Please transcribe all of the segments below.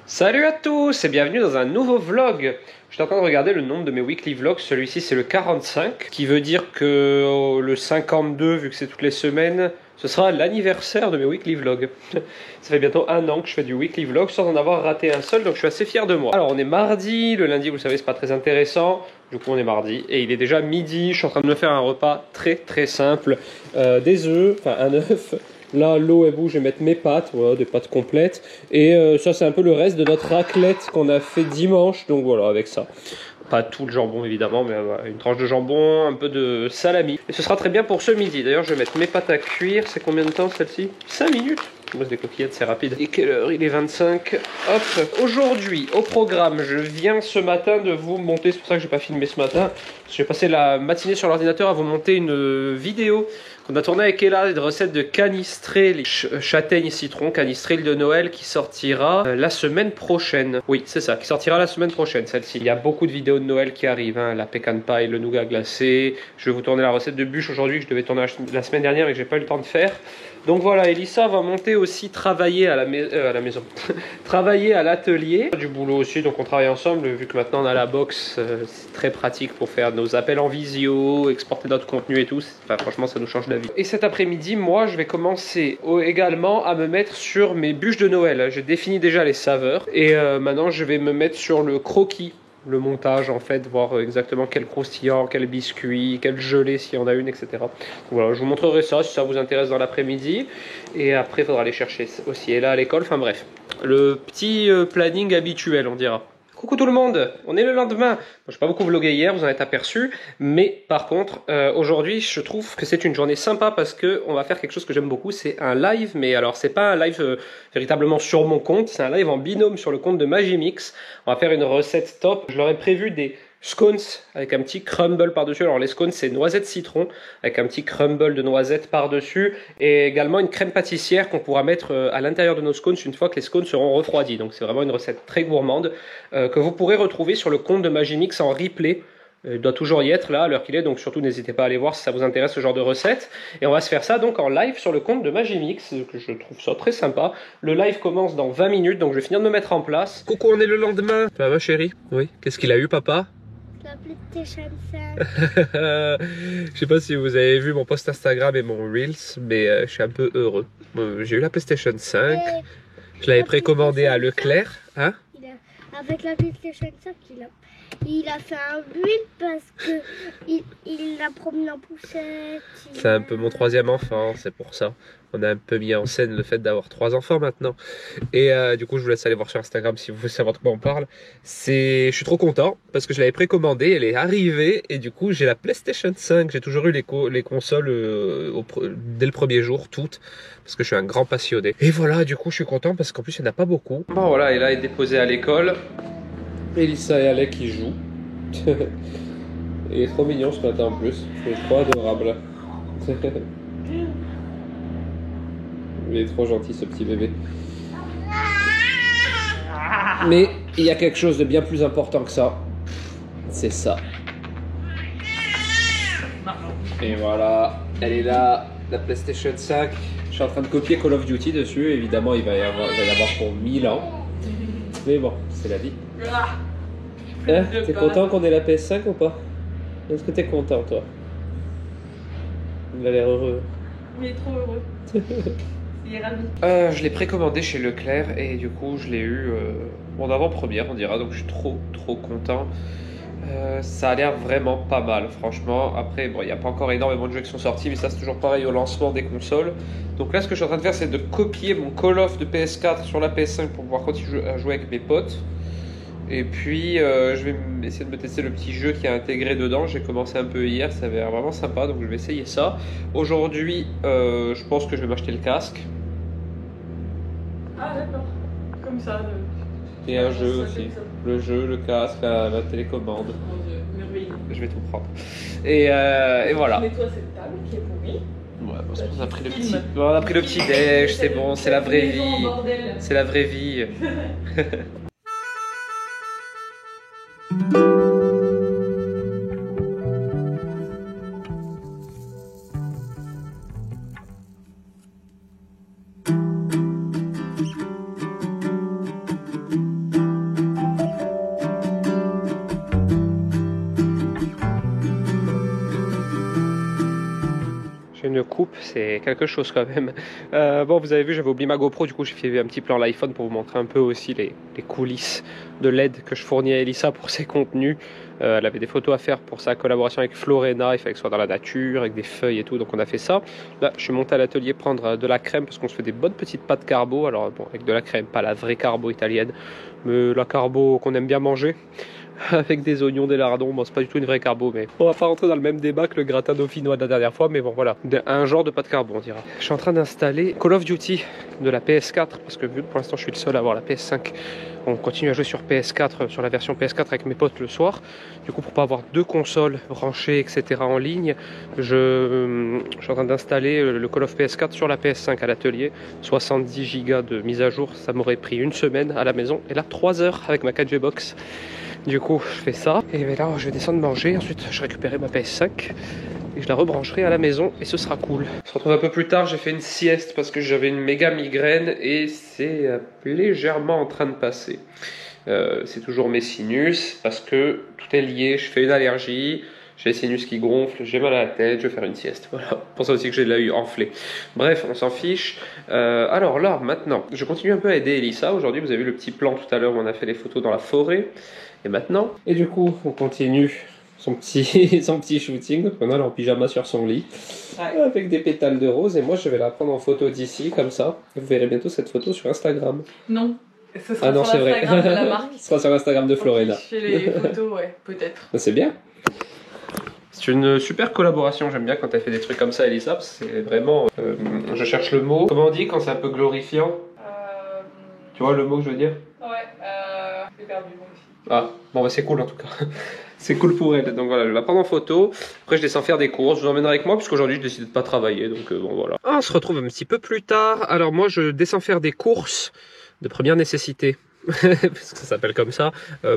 Salut à tous et bienvenue dans un nouveau vlog. J'étais en train de regarder le nombre de mes weekly vlogs, celui-ci c'est le 45, qui veut dire que le 52, vu que c'est toutes les semaines, ce sera l'anniversaire de mes weekly vlogs. Ça fait bientôt un an que je fais du weekly vlog sans en avoir raté un seul, donc je suis assez fier de moi. Alors on est mardi, le lundi vous savez c'est pas très intéressant, du coup on est mardi, et il est déjà midi, je suis en train de me faire un repas très simple, des œufs, enfin un œuf. Là, l'eau est bouge, je vais mettre mes pâtes, voilà, des pâtes complètes. Et ça, c'est un peu le reste de notre raclette qu'on a fait dimanche. Donc voilà, avec ça. Pas tout le jambon, évidemment, mais voilà, une tranche de jambon, un peu de salami. Et ce sera très bien pour ce midi. D'ailleurs, je vais mettre mes pâtes à cuire. C'est combien de temps, celle-ci? 5 minutes. Moi, c'est des coquillettes, c'est rapide. Et quelle heure? Il est 25. Hop. Aujourd'hui, au programme, je viens ce matin de vous monter. C'est pour ça que j'ai pas filmé ce matin. J'ai passé la matinée sur l'ordinateur à vous monter une vidéo qu'on a tourné avec Ella, une recette de canestrelle, châtaigne citron, canestrelle de Noël qui sortira la semaine prochaine. Oui, c'est ça, qui sortira la semaine prochaine, celle-ci. Il y a beaucoup de vidéos de Noël qui arrivent, hein, la pecan pie, le nougat glacé. Je vais vous tourner la recette de bûche aujourd'hui que je devais tourner la semaine dernière mais que j'ai pas eu le temps de faire. Donc voilà, Elissa va monter aussi travailler à la maison, travailler à l'atelier, du boulot aussi, donc on travaille ensemble, vu que maintenant on a la box, c'est très pratique pour faire nos appels en visio, exporter notre contenu et tout, enfin, franchement ça nous change la vie. Et cet après-midi, moi je vais commencer également à me mettre sur mes bûches de Noël, j'ai défini déjà les saveurs, et maintenant je vais me mettre sur le croquis. Le montage en fait, voir exactement quel croustillant, quel biscuit, quel gelée s'il y en a une, etc. Donc voilà, je vous montrerai ça si ça vous intéresse dans l'après-midi. Et après, il faudra aller chercher aussi Ella à l'école. Enfin bref, le petit planning habituel, on dira. Coucou tout le monde, on est le lendemain. Bon, j'ai pas beaucoup vlogué hier, vous en êtes aperçu, mais par contre, aujourd'hui, je trouve que c'est une journée sympa parce que on va faire quelque chose que j'aime beaucoup, c'est un live, mais alors c'est pas un live véritablement sur mon compte, c'est un live en binôme sur le compte de Magimix. On va faire une recette top. Je leur ai prévu des scones avec un petit crumble par-dessus. Alors les scones c'est noisette citron avec un petit crumble de noisette par-dessus et également une crème pâtissière qu'on pourra mettre à l'intérieur de nos scones une fois que les scones seront refroidis. Donc c'est vraiment une recette très gourmande que vous pourrez retrouver sur le compte de Magimix en replay. Il doit toujours y être là à l'heure qu'il est, donc surtout n'hésitez pas à aller voir si ça vous intéresse ce genre de recette. Et on va se faire ça donc en live sur le compte de Magimix, que je trouve ça très sympa. Le live commence dans 20 minutes, donc je vais finir de me mettre en place. Coucou, on est le lendemain. Ça va chérie? Oui. Qu'est-ce qu'il a eu papa? La PlayStation 5. Je sais pas si vous avez vu mon post Instagram et mon Reels, mais je suis un peu heureux. J'ai eu la PlayStation 5, je l'avais précommandée à Leclerc. Hein? Avec la PlayStation 5, il a fait un build parce que il l'a promené en poussette. C'est un peu mon troisième enfant, c'est pour ça. On a un peu mis en scène le fait d'avoir 3 enfants maintenant. Et du coup, je vous laisse aller voir sur Instagram si vous voulez savoir de quoi on parle. Je suis trop content parce que je l'avais précommandée, elle est arrivée et du coup, j'ai la PlayStation 5. J'ai toujours eu les consoles dès le premier jour, toutes, parce que je suis un grand passionné. Et voilà, du coup, je suis content parce qu'en plus, il n'y en a pas beaucoup. Bon, voilà, et là, il est déposé à l'école. Elissa et Alec qui jouent. Il est trop mignon ce matin en plus. Il est trop adorable. Il est trop gentil ce petit bébé. Mais il y a quelque chose de bien plus important que ça. C'est ça. Et voilà, elle est là, la PlayStation 5. Je suis en train de copier Call of Duty dessus. Évidemment, il va y avoir pour 1000 ans. Mais bon, c'est la vie. Hein, t'es content qu'on ait la PS5 ou pas? Est-ce que t'es content toi? Il a l'air heureux. Il est trop heureux. Il est ravi. Je l'ai précommandé chez Leclerc et du coup je l'ai eu en avant-première on dira, donc je suis trop content. Ça a l'air vraiment pas mal franchement. Après bon, il n'y a pas encore énormément de jeux qui sont sortis, mais ça c'est toujours pareil au lancement des consoles. Donc là ce que je suis en train de faire c'est de copier mon Call of de PS4 sur la PS5 pour pouvoir continuer à jouer avec mes potes. Et puis je vais essayer de me tester le petit jeu qui est intégré dedans. J'ai commencé un peu hier, ça avait l'air vraiment sympa, donc je vais essayer ça. Aujourd'hui je pense que je vais m'acheter le casque. Ah d'accord, comme ça. Et un jeu aussi. Le jeu, le casque, la télécommande. Mon Dieu, merveilleux. Je vais tout prendre. Et voilà. Mais toi cette table qui est pourrie. Ouais, bon, on a pris le petit. Bon, on a pris le petit déj, c'est bon, c'est la vraie vie. C'est la vraie vie. c'est quelque chose quand même. Bon, vous avez vu, j'avais oublié ma GoPro, du coup j'ai fait un petit plan à l'iPhone pour vous montrer un peu aussi les coulisses de l'aide que je fournis à Elissa pour ses contenus. Elle avait des photos à faire pour sa collaboration avec Florena, il fallait que ce soit dans la nature, avec des feuilles et tout, donc on a fait ça. Là, je suis monté à l'atelier prendre de la crème parce qu'on se fait des bonnes petites pâtes carbo, alors bon, avec de la crème, pas la vraie carbo italienne, mais la carbo qu'on aime bien manger. Avec des oignons, des lardons, bon c'est pas du tout une vraie carbo, mais on va pas rentrer dans le même débat que le gratin dauphinois de la dernière fois, mais bon voilà, un genre de pâte carbo on dira. Je suis en train d'installer Call of Duty de la PS4, parce que vu que pour l'instant je suis le seul à avoir la PS5, on continue à jouer sur PS4, sur la version PS4 avec mes potes le soir, du coup pour pas avoir deux consoles branchées etc en ligne, je suis en train d'installer le Call of PS4 sur la PS5 à l'atelier, 70 Go de mise à jour, ça m'aurait pris une semaine à la maison, et là 3 heures avec ma 4G box. Du coup, je fais ça, et là, je vais descendre manger, ensuite je récupérerai ma PS5, et je la rebrancherai à la maison, et ce sera cool. On se retrouve un peu plus tard, j'ai fait une sieste, parce que j'avais une méga migraine, et c'est légèrement en train de passer. C'est toujours mes sinus, parce que tout est lié, je fais une allergie, j'ai les sinus qui gonflent, j'ai mal à la tête, je vais faire une sieste. Voilà, pour ça aussi que j'ai l'œil enflé. Bref, on s'en fiche. Alors là, maintenant, je continue un peu à aider Elissa. Aujourd'hui, vous avez vu le petit plan tout à l'heure où on a fait les photos dans la forêt. Et maintenant, et du coup, on continue son petit shooting. Donc on a en pyjama sur son lit, ouais, avec des pétales de rose. Et moi, je vais la prendre en photo d'ici, comme ça. Vous verrez bientôt cette photo sur Instagram. Non. Ce sera non, sur l'Instagram de la marque. Ce sera sur l'Instagram de Florena. Je fais les photos, ouais, peut-être. C'est bien. C'est une super collaboration, j'aime bien quand elle fait des trucs comme ça, Elissa, c'est vraiment... je cherche le mot. Comment on dit quand c'est un peu glorifiant? Tu vois le mot que je veux dire? Ouais, j'ai perdu moi aussi. Ah, bon bah c'est cool en tout cas. C'est cool pour elle, donc voilà, je vais la prendre en photo. Après je descends faire des courses, je vous emmènerai avec moi, puisqu'aujourd'hui je décide de pas travailler, donc bon voilà. On se retrouve un petit peu plus tard. Alors moi je descends faire des courses de première nécessité. Parce que ça s'appelle comme ça,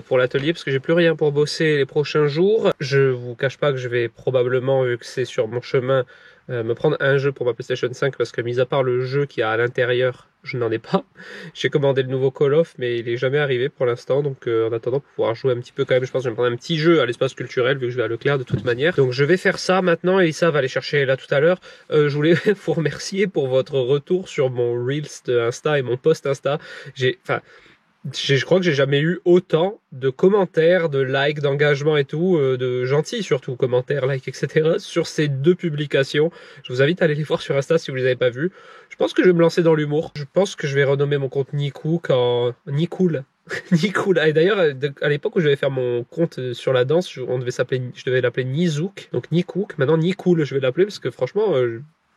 pour l'atelier, parce que j'ai plus rien pour bosser les prochains jours. Je vous cache pas que je vais probablement, vu que c'est sur mon chemin, me prendre un jeu pour ma PlayStation 5, parce que mis à part le jeu qu'il y a à l'intérieur, je n'en ai pas. J'ai commandé le nouveau Call of, mais il est jamais arrivé pour l'instant, donc en attendant pour pouvoir jouer un petit peu quand même, je pense que je vais me prendre un petit jeu à l'espace culturel, vu que je vais à Leclerc de toute manière. Donc je vais faire ça maintenant, Elissa va aller chercher là tout à l'heure. Je voulais vous remercier pour votre retour sur mon Reels de Insta et mon post Insta. Je crois que j'ai jamais eu autant de commentaires, de likes, d'engagement et tout, de gentils surtout, commentaires, likes, etc. sur ces deux publications. Je vous invite à aller les voir sur Insta si vous les avez pas vus. Je pense que je vais me lancer dans l'humour. Je pense que je vais renommer mon compte Nikook en Nikoul. Nikoul. Et d'ailleurs, à l'époque où je devais faire mon compte sur la danse, je devais l'appeler Nizouk. Donc Nikook. Maintenant Nikoul, je vais l'appeler parce que franchement...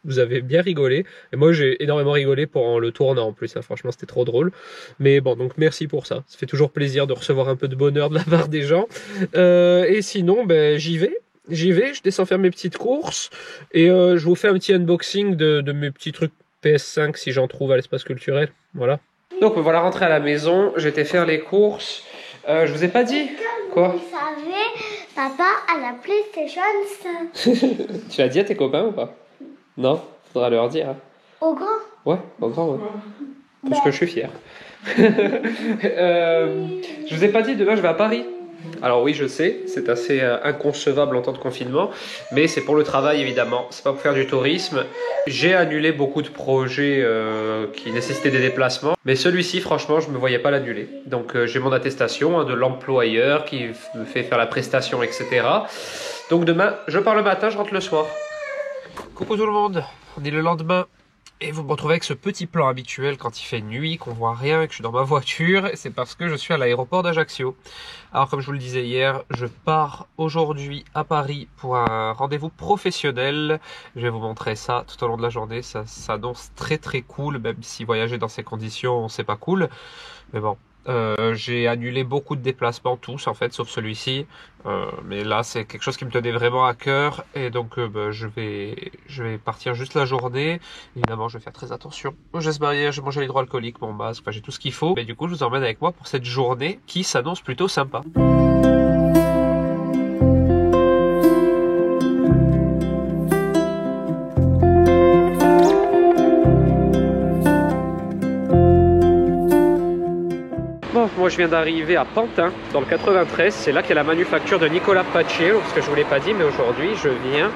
vous avez bien rigolé, et moi j'ai énormément rigolé en le tournant en plus, hein. Franchement c'était trop drôle, mais bon, donc merci pour ça, ça fait toujours plaisir de recevoir un peu de bonheur de la part des gens, et sinon ben, j'y vais, je descends faire mes petites courses, et je vous fais un petit unboxing de mes petits trucs PS5 si j'en trouve à l'espace culturel, voilà. Donc me voilà rentré à la maison, j'étais faire les courses, je vous ai pas dit quoi? Vous savez, papa a la PlayStation 5. Tu l'as dit à tes copains ou pas? Non, faudra leur dire. Hein. Au grand? Ouais, au grand, ouais. Parce que je suis fier. Je vous ai pas dit, demain je vais à Paris. Alors oui, je sais, c'est assez inconcevable en temps de confinement, mais c'est pour le travail évidemment, c'est pas pour faire du tourisme. J'ai annulé beaucoup de projets qui nécessitaient des déplacements, mais celui-ci, franchement, je me voyais pas l'annuler. Donc j'ai mon attestation de l'employeur qui me fait faire la prestation, etc. Donc demain, je pars le matin, je rentre le soir. Coucou tout le monde, on est le lendemain et vous me retrouvez avec ce petit plan habituel quand il fait nuit, qu'on voit rien et que je suis dans ma voiture. C'est parce que je suis à l'aéroport d'Ajaccio. Alors comme je vous le disais hier, je pars aujourd'hui à Paris pour un rendez-vous professionnel. Je vais vous montrer ça tout au long de la journée, ça s'annonce très très cool, même si voyager dans ces conditions c'est pas cool. Mais bon. J'ai annulé beaucoup de déplacements, tous en fait, sauf celui-ci. Mais là, c'est quelque chose qui me tenait vraiment à cœur. Et donc, je vais partir juste la journée. Évidemment, je vais faire très attention au geste barrière, j'ai mon gel hydroalcoolique, mon masque, j'ai tout ce qu'il faut. Mais du coup, je vous emmène avec moi pour cette journée qui s'annonce plutôt sympa. Moi je viens d'arriver à Pantin dans le 93, c'est là qu'il y a la manufacture de Nicolas Paciello, parce que je ne vous l'ai pas dit, mais aujourd'hui je viens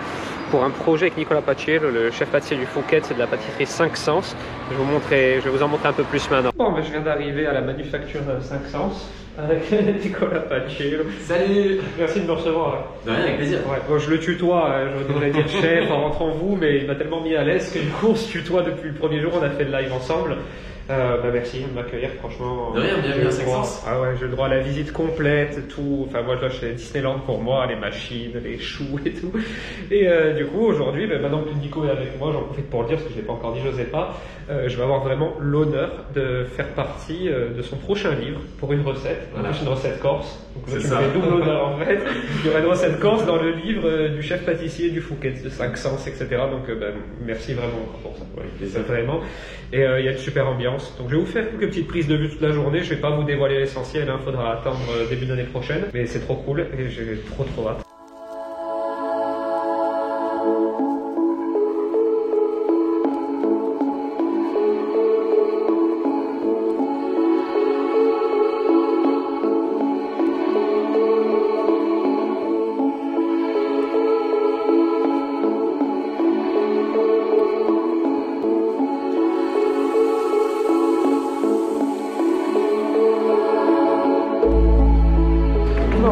pour un projet avec Nicolas Paciello, le chef pâtissier du Fouquet, c'est de la pâtisserie 5 Sens. Je vais vous en montrer un peu plus maintenant. Bon, je viens d'arriver à la manufacture 5 Sens avec Nicolas Paciello. Salut! Merci de me recevoir. De rien, avec plaisir. Ouais, bon, je le tutoie, je devrais dire chef en rentrant vous, mais il m'a tellement mis à l'aise que du coup on se tutoie depuis le premier jour, on a fait le live ensemble. Merci de m'accueillir, franchement. De rien, bienvenue à 5 Sens. Ah ouais, j'ai le droit à la visite complète, tout. Enfin, moi, je suis à Disneyland pour moi, les machines, les choux et tout. Et du coup, aujourd'hui, maintenant que Nico est avec moi, j'en profite pour le dire parce que je l'ai pas encore dit, j'osais pas. Je vais avoir vraiment l'honneur de faire partie de son prochain livre pour une recette. Voilà. Une recette corse. Donc, là, tu me fais double honneur en fait. Il y aura une recette corse dans le livre du chef pâtissier du Fouquet, de 5 Sens, etc. Donc, merci vraiment encore pour ça. Ouais, ça vraiment. Et il y a une super ambiance. Donc je vais vous faire quelques petites prises de vue toute la journée. Je vais pas vous dévoiler l'essentiel, hein. Faudra attendre début d'année prochaine. Mais c'est trop cool et j'ai trop hâte.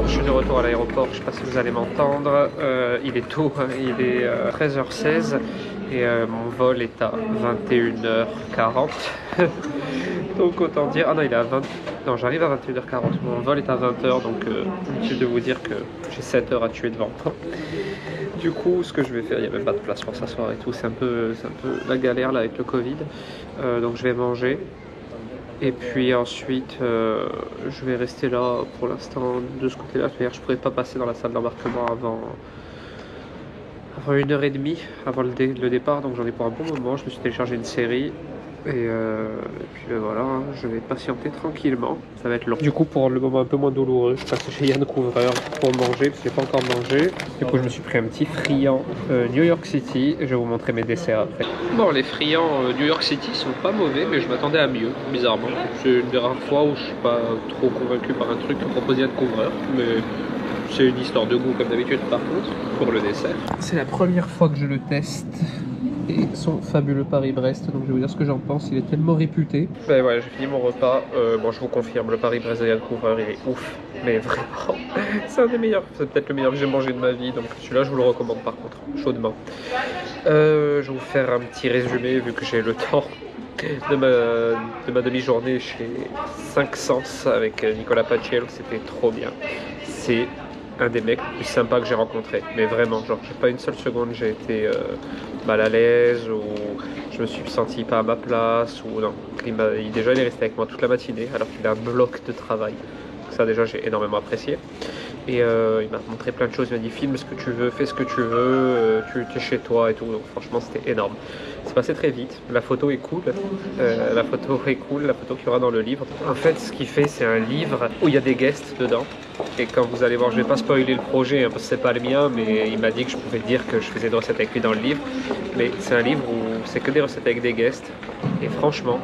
Je suis de retour à l'aéroport, je ne sais pas si vous allez m'entendre, il est tôt, il est 13h16 et mon vol est à 21h40, donc autant dire, ah non il est à 20, non j'arrive à 21h40, mon vol est à 20h donc inutile de vous dire que j'ai 7 heures à tuer devant. Du coup ce que je vais faire, il n'y a même pas de place pour s'asseoir et tout, c'est un peu la galère là avec le Covid, donc je vais manger. Et puis ensuite, je vais rester là pour l'instant de ce côté-là. Je ne pourrais pas passer dans la salle d'embarquement avant 1h30, avant le départ. Donc j'en ai pour un bon moment. Je me suis téléchargé une série. Et puis voilà, je vais patienter tranquillement. Ça va être long. Du coup, pour le moment un peu moins douloureux, je passe chez Yann Couvreur pour manger, parce que je n'ai pas encore mangé. Du coup, je me suis pris un petit friand New York City. Et je vais vous montrer mes desserts après. Bon, les friands New York City sont pas mauvais, mais je m'attendais à mieux, bizarrement. C'est une des rares fois où je suis pas trop convaincu par un truc proposé Yann Couvreur. Mais c'est une histoire de goût comme d'habitude par contre, pour le dessert. C'est la première fois que je le teste. Et son fabuleux Paris-Brest, donc je vais vous dire ce que j'en pense, il est tellement réputé. Ben ouais, j'ai fini mon repas, bon je vous confirme, le Paris-Brest de Yann Couvreur il est ouf, mais vraiment, c'est un des meilleurs, c'est peut-être le meilleur que j'ai mangé de ma vie, donc celui-là je vous le recommande par contre, chaudement. Je vais vous faire un petit résumé vu que j'ai le temps de ma demi-journée chez 5 Sens avec Nicolas Paciello, c'était trop bien. C'est un des mecs les plus sympas que j'ai rencontré, mais vraiment, genre j'ai pas une seule seconde j'ai été mal à l'aise ou je me suis senti pas à ma place ou non. Déjà il est resté avec moi toute la matinée alors qu'il a un bloc de travail. Ça déjà j'ai énormément apprécié. Et il m'a montré plein de choses, il m'a dit filme ce que tu veux, fais ce que tu veux, tu es chez toi et tout. Donc franchement c'était énorme. C'est passé très vite, la photo est cool, la photo qu'il y aura dans le livre. En fait ce qu'il fait c'est un livre où il y a des guests dedans. Et quand vous allez voir, je vais pas spoiler le projet hein, parce que c'est pas le mien, mais il m'a dit que je pouvais dire que je faisais des recettes avec lui dans le livre. Mais c'est un livre où c'est que des recettes avec des guests. Et franchement,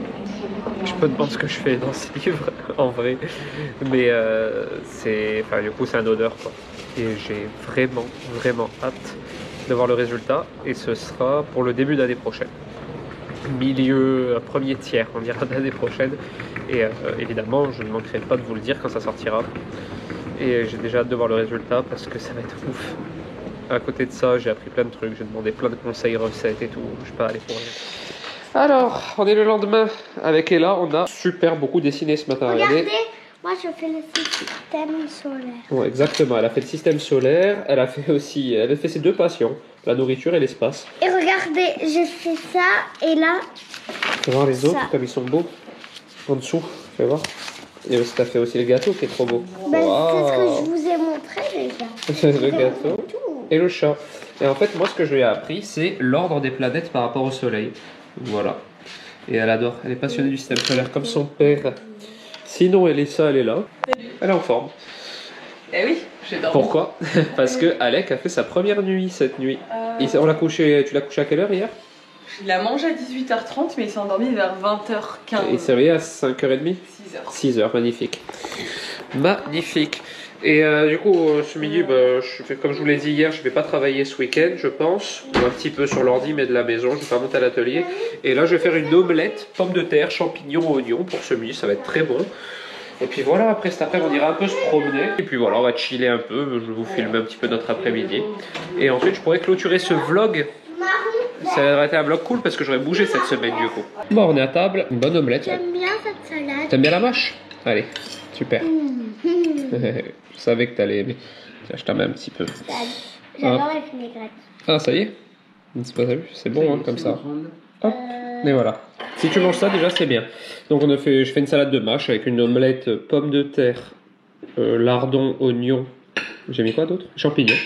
je me demande ce que je fais dans ce livre en vrai. Mais du coup c'est un honneur quoi. Et j'ai vraiment hâte de voir le résultat. Et ce sera pour le début d'année prochaine. Premier tiers, on dira l'année prochaine. Et évidemment, je ne manquerai pas de vous le dire quand ça sortira. Et j'ai déjà hâte de voir le résultat parce que ça va être ouf. À côté de ça, j'ai appris plein de trucs, j'ai demandé plein de conseils, recettes et tout. Je suis pas allé pour rien. Alors, on est le lendemain avec Ella. On a super beaucoup dessiné ce matin. Regardez, moi je fais le système solaire. Ouais, exactement. Elle a fait le système solaire. Elle a fait ses deux passions, la nourriture et l'espace. Et regardez, j'ai fait ça et là. Fais voir les autres comme ils sont beaux. En dessous, fais voir. Et aussi, t'as fait aussi le gâteau qui est trop beau. Ben, c'est ce que je vous ai montré déjà. Le gâteau et le chat. Et en fait, moi, ce que je lui ai appris, c'est l'ordre des planètes par rapport au Soleil. Voilà. Et elle adore. Elle est passionnée du système solaire comme son père. Sinon, Elissa, elle est là. Elle est en forme. Eh oui, j'adore. Pourquoi? Parce que Alec a fait sa première nuit cette nuit. Tu l'as couché à quelle heure hier? Il a mangé à 18h30, mais il s'est endormi vers 20h15. Il s'est réveillé à 5h30 6h. 6h, magnifique. Magnifique. Et du coup, ce midi, je fais comme je vous l'ai dit hier, je vais pas travailler ce week-end, je pense. Ou un petit peu sur l'ordi, mais de la maison, je vais pas monter à l'atelier. Et là, je vais faire une omelette, pommes de terre, champignons, oignons pour ce midi, ça va être très bon. Et puis voilà, après cet après-midi, on ira un peu se promener. Et puis voilà, on va chiller un peu, je vais vous filmer un petit peu notre après-midi. Et ensuite, je pourrais clôturer ce vlog. Ça aurait été un vlog cool parce que j'aurais bougé cette semaine du coup. Bon, on est à table, une bonne omelette. J'aime bien cette salade. T'aimes bien la mâche? Allez, super. Je savais que t'allais aimer. Tiens, je t'en mets un petit peu. J'adore les vinaigrettes. Ah, ça y est? C'est bon, hein, comme ça. Hop, et voilà. Si tu manges ça, déjà, c'est bien. Donc, je fais une salade de mâche avec une omelette pommes de terre, lardons, oignons. J'ai mis quoi d'autre? Champignons.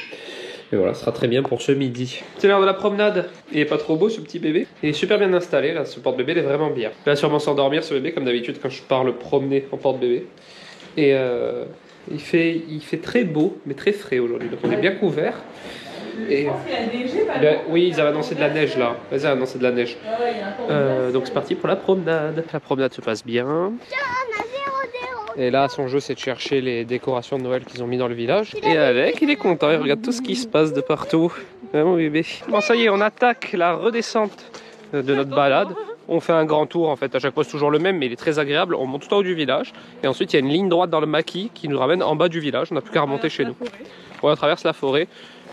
Et voilà, ce sera très bien pour ce midi. C'est l'heure de la promenade. Il est pas trop beau ce petit bébé. Il est super bien installé là, ce porte-bébé il est vraiment bien. Il va sûrement s'endormir ce bébé comme d'habitude quand je pars le promener en porte-bébé. Et il fait très beau mais très frais aujourd'hui. Donc on est bien couvert. Et oui, ils avaient annoncé de la neige là. Ils avaient annoncé de la neige. Donc c'est parti pour la promenade. La promenade se passe bien. Et là, son jeu, c'est de chercher les décorations de Noël qu'ils ont mis dans le village. Et Alec, il est content, il regarde tout ce qui se passe de partout. Mon bébé. Bon, ça y est, on attaque la redescente de notre balade. On fait un grand tour, en fait, à chaque fois c'est toujours le même, mais il est très agréable. On monte tout en haut du village. Et ensuite, il y a une ligne droite dans le maquis qui nous ramène en bas du village. On n'a plus qu'à remonter chez nous. On traverse la forêt.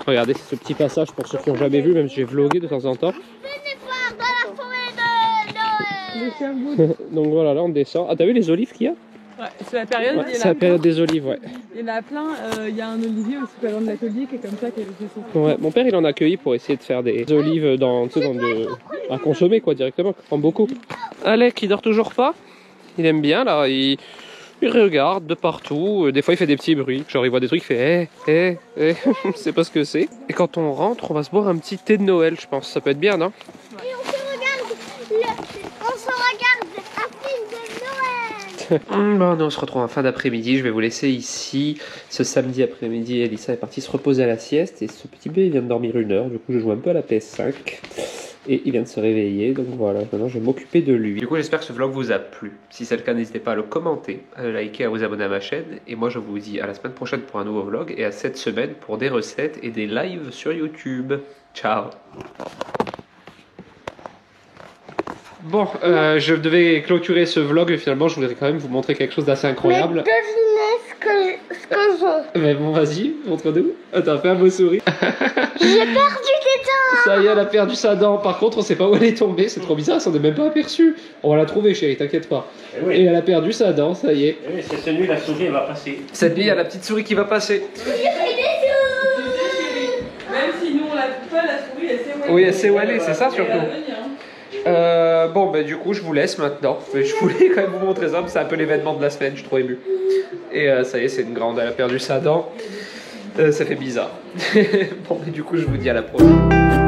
Regardez, c'est ce petit passage pour ceux qui n'ont jamais vu, même si j'ai vlogué de temps en temps. Venez voir dans la forêt de Noël. Donc voilà, là on descend. Ah, t'as vu les olives qu'il y a? Ouais, c'est la période. Ouais, c'est la période des olives, ouais. Il y en a plein. Il y a un olivier aussi pas loin de l'atelier qui est comme ça, qui est son. Ouais, mon père il en a accueilli pour essayer de faire des olives à consommer quoi directement, en beaucoup. Alec il dort toujours pas. Il aime bien là, il regarde de partout. Des fois il fait des petits bruits, genre il voit des trucs, il fait je sais pas ce que c'est. Et quand on rentre, on va se boire un petit thé de Noël, je pense. Ça peut être bien, non? Et on se regarde un film de Noël. Bon, on se retrouve en fin d'après-midi. Je vais vous laisser ici. Ce samedi après-midi, Elissa est partie se reposer à la sieste. Et ce petit bébé vient de dormir 1 heure. Du coup, je joue un peu à la PS5. Et il vient de se réveiller. Donc voilà, maintenant je vais m'occuper de lui. Du coup, j'espère que ce vlog vous a plu. Si c'est le cas, n'hésitez pas à le commenter, à le liker, à vous abonner à ma chaîne. Et moi, je vous dis à la semaine prochaine pour un nouveau vlog. Et à cette semaine pour des recettes et des lives sur YouTube. Ciao! Bon, je devais clôturer ce vlog, mais finalement je voudrais quand même vous montrer quelque chose d'assez incroyable. Mais devinez ce que j'ai. Mais bon, vas-y, montre-nous. Attends, fais un beau sourire. J'ai perdu des dents. Ça y est, elle a perdu sa dent. Par contre, on sait pas où elle est tombée, c'est trop bizarre, ça s'en est même pas aperçu. On va la trouver, chérie, t'inquiète pas. Oui. Et elle a perdu sa dent, ça y est. Oui, c'est celui, la souris, elle va passer. Cette nuit, il y a la petite souris qui va passer. Même si nous on la trouve pas, la souris elle sait où elle est. Oui, elle sait où elle est, c'est ça surtout. Bon, bah du coup, je vous laisse maintenant. Mais je voulais quand même vous montrer ça, c'est un peu l'événement de la semaine, je suis trop ému. Et ça y est, c'est une grande, elle a perdu sa dent. Ça fait bizarre. Bon, mais du coup, je vous dis à la prochaine.